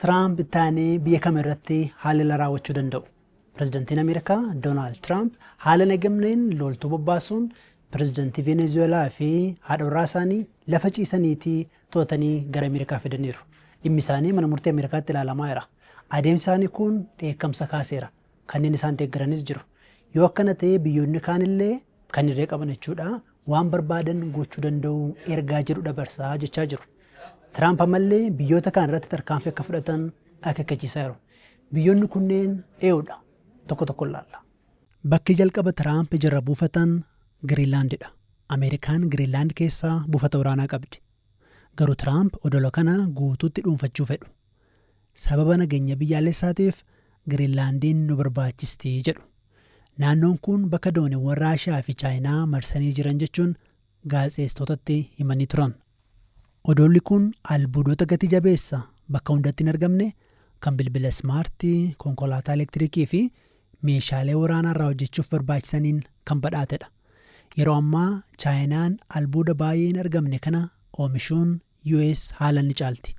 Tiraamp taanee biyya kam irratti haala raawwachuu danda'u? Pireezidantiin Ameerikaa Doonaald Tiraamp haala nagamneen loltuu bobbaasuun pireezidantii Venezuelaa fi haadha warraa isaanii lafa ciisaniitii to'atanii gara Ameerikaa fidaniiru. Dhimmi isaanii mana murtii Ameerikaatti ilaalamaa jira. Adeemsi isaanii kun dheekkamsa kaaseera. Kanneen isaan deeggaranis jiru. Yoo akkana ta'e biyyoonni kaanillee kan irree qaban jechuudha waan barbaadan gochuu danda'u ergaa jedhu dabarsaa jechaa jiru. Tiraamp ammallee biyyoota kaan irratti tarkaanfii akka fudhatan akeekkachiisaa jiru. Biyyoonni kunneen ee'uudha. Tokko tokko ilaalla. Bakki jalqaba Tiraamp irra buufatan Giriinlaandidha. Ameerikaan Giriinlaand keessaa buufata waraanaa qabdi. Garuu Tiraamp odola kana guutuutti dhuunfachuu fedhu. Sababa nageenya biyyaalessaatiif Giriinlaandiin nu barbaachisti jedhu. Naannoon kun bakka dooniiwwan Raashiyaa fi Chaayinaa marsanii jiran jechuun gaazexeessitootatti himanii turan. Odolli kun albuudota gati jabeessa bakka hundatti hin argamne kan bilbila smaartii, konkolaataa elektiriikii fi meeshaalee waraanaa irraa hojjechuuf barbaachisaniin kan badhaatedha. Yeroo ammaa Chaayinaan albuuda baay'ee hin argamne kana oomishuun US haalaan ni caalti.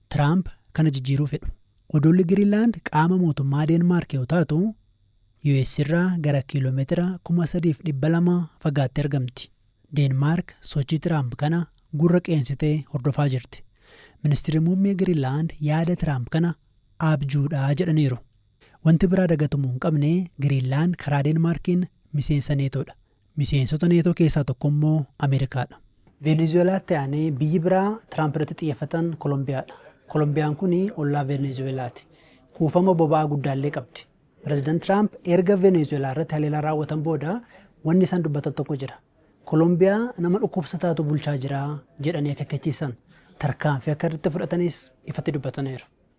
Tiraamp kana jijjiiruu fedhu. Odolli Giriinlaand qaama mootummaa Deenmaark yoo taatu US irraa gara kiiloomeetira 3,200 fagaattee argamti. Deenmaark sochii Tiraamp kana gurra qeensitee hordofaa jirti. Ministeerri muummee Giriinlaand yaada Tiraamp kana abjuudhaa jedhaniiru. Wanti biraa dagatamuu hin qabne Giriinlaand karaa Deenmaarkiin miseensa neetoodha. Miseensota neetoo keessaa tokko immoo Ameerikaadha. Venezuelaatti aanee biyyi biraa Tiraamp irratti xiyyeeffatan Kolombiyaadha. Kolombiyaan kun ollaa Venezuelaati. Kuufama boba'aa guddaallee qabdi. Pireezidaant Tiraamp erga Venezuelaa irratti haleellaa raawwatan booda wanni isaan dubbatan tokko jira. Kolombiyaa nama dhukkubsataatu bulchaa jira jedhanii akeekkachiisan. Tarkaanfii akka irratti fudhatanis ifatti dubbataniiru.